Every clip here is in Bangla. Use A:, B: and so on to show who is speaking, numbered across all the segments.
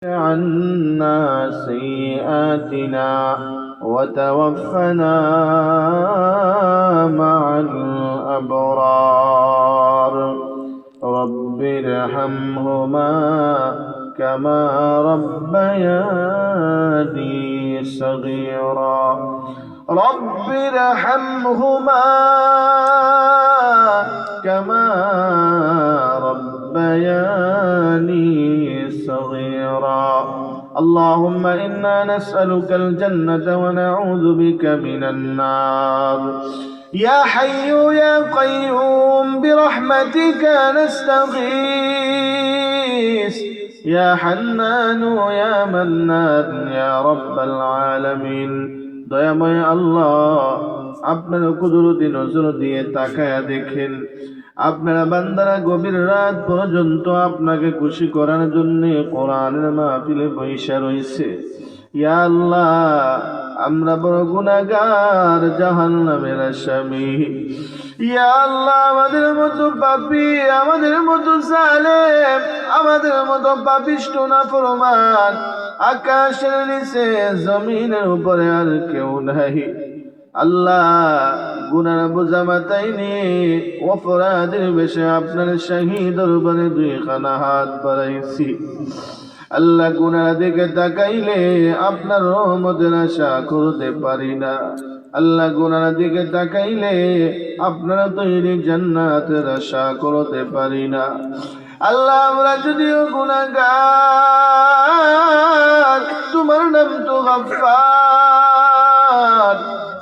A: عنا سيئاتنا وتوفنا مع الأبرار رب ارحمهما كما ربياني صغيرا رب ارحمهما كما ربياني صغيرا اللهم إنا نسألك الجنة ونعوذ بك من النار يا حي يا قيوم برحمتك نستغيث يا حنان يا منان يا رب العالمين দয়াময় আল্লাহ আপনার কুদরতি নজর দিয়ে তাকায়া দেখেন আপনারা বান্দারা গভীর রাত পর্যন্ত আপনাকে খুশি করার জন্য কোরআনের মাহফিলে বসে রয়েছে ইয়া আল্লাহ আমরা বড় গুনাহগার জাহান্নামের আসামি ইয়া আল্লাহ আমাদের মতো পাপী আমাদের মতো জালেম আমাদের মতো পাপিষ্ঠ নাফরমান আকাশের নিচে জমিনের উপরে আর কেউ নাই আল্লাহ গুনার বোঝা মাথায় নিয়ে অপরাধের বেশে আপনার শাহী দরবারে দুইখানা হাত বাড়াইছি আল্লাহ গুনার দিকে তাকাইলে আপনার রহমতের আশা করতে পারি না আল্লাহ গুনার দিকে তাকাইলে আপনার তৈরি জান্নাতের আশা করতে পারি না আল্লাহ আমরা যদিও গুনাহগার তোমার নাম তো গফফার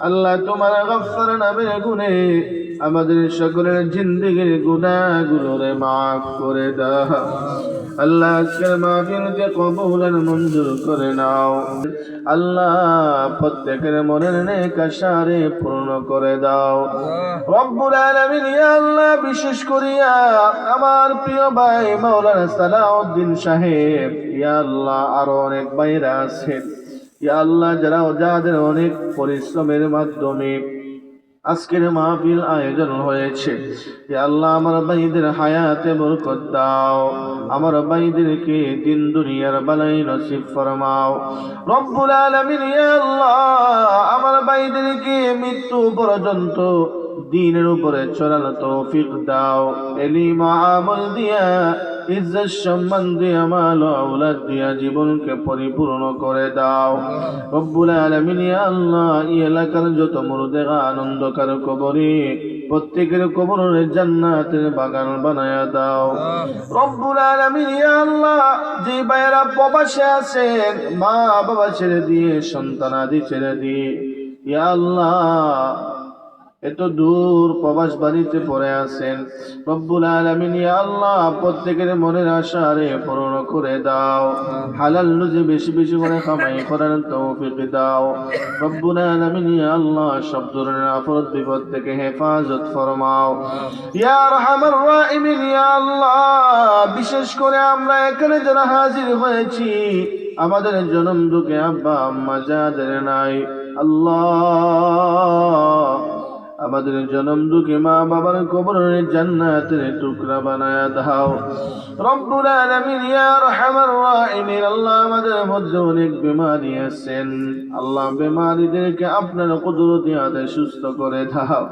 A: আল্লাহ তোমার গফফার নামের গুণে আমাদের সকলের জিন্দেগির গুনাহগুলোরে মাফ করে দাও আল্লাহ আজকের মাহফিলকে কবুল আর মঞ্জুর করে নাও আল্লাহ প্রত্যেকের মনের নেক আশারে পূর্ণ করে দাও রব্বুল আলামিন ইয়া আল্লাহ বিশেষ করিয়া আমার প্রিয় ভাই মাওলানা সালাউদ্দিন সাহেব ইয়া আল্লাহ আরো অনেক ভাইরা আছেন ইয়া আল্লাহ যাদের অনেক পরিশ্রমের মাধ্যমে আজকের মাহফিল আয়োজন হয়েছে ইয়া আল্লাহ আমার ভাইদের হায়াতে বরকত দাও আমার ভাইদেরকে দিন দুনিয়ার বালাই নসিব ফরমাও রব্বুল আলামিন ইয়া আল্লাহ আমার ভাইদেরকে মৃত্যু পর্যন্ত দ্বীনের উপরে চলার তৌফিক দাও এলিম আমল দিয়া ইজ্জত সম্মান দিয়া মাল আওলাদ দিয়া জীবনকে পরিপূর্ণ করে দাও রব্বুল আলামিন ইয়া আল্লাহ এই এলাকার যত মুর্দেগা আনন্দকার কবরে প্রত্যেকের কবরে জান্নাতের বাগান বানায়া দাও রব্বুল আলামিন ইয়া আল্লাহ যে ভাইরা প্রবাসে আছেন মা বাবা ছেড়ে দিয়ে সন্তানাদি ছেড়ে দিয়ে ইয়া আল্লাহ এত দূর প্রবাস বাড়িতে পড়ে আছেন রব্বুল আলামিন ইয়া আল্লাহ প্রত্যেকের মনের আশারে পূর্ণ করে দাও হালাল রুজি বেশি বেশি করে কামাই করার তৌফিক দাও রব্বুল আলামিন ইয়া আল্লাহ সব ধরনের আপদ বিপদ থেকে হেফাজত ফরমাও ইয়া আরহামার রাহিমিন ইয়া আল্লাহ বিশেষ করে আমরা এখানে যারা হাজির হয়েছি আমাদের জনম দুঃখে আব্বা আম্মা যাদের নাই আল্লাহ আমাদের জনম দুঃখে মা বাবার কবরে জান্নাতের টুকরা বানায়া দাও রব্বুল আলামিন ইয়া আরহামার রাহিমিন আল্লাহ আমাদের মধ্যে অনেক বিমারি আছেন আল্লাহ বিমারিদেরকে আপনার কুদরতি হাতে সুস্থ করে দাও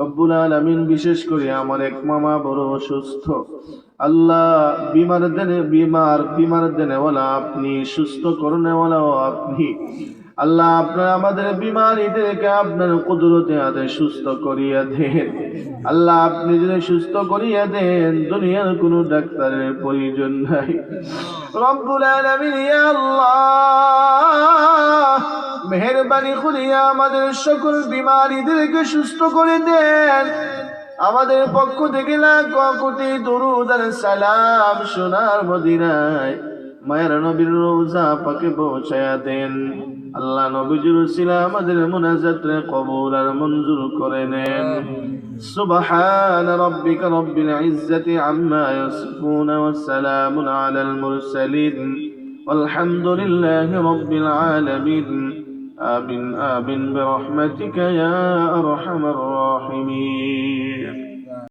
A: রব্বুল আলামিন বিশেষ করে আমার এক মামা বড় অসুস্থ আল্লাহ বিমার দেনেওয়ালা আপনি সুস্থ করনেওয়ালাও আপনি আল্লাহ আপনার আমাদের বিমারিদেরকে আপনার কুদরতে হাতে সুস্থ করিয়া দেন আল্লাহ আপনি যদি সুস্থ করিয়া দেন দুনিয়ার কোনো ডাক্তারের প্রয়োজন নাই রব্বুল আলামিন ইয়া আল্লাহ মেহেরবানি করিয়া আমাদের সকল বিমারিদেরকে সুস্থ করে দেন আমাদের পক্ষ থেকে লাখ কোটি দরুদ আর সালাম সোনার মদিনায় মায়ের নবীর রওজা পাকে পৌঁছায়া দেন আল্লাহ নবীজির উসিলা আমাদের মুনাজাতরে কবুল আর মঞ্জুর করে নেন সুবহান রাব্বিকা রাব্বিল ইজ্জাতি আম্মা ইয়াসিফুন ওয়া সালামুন আলাল মুরসালিন والحمد لله رب العالمين آمين آمين برحمتك يا أرحم الراحمين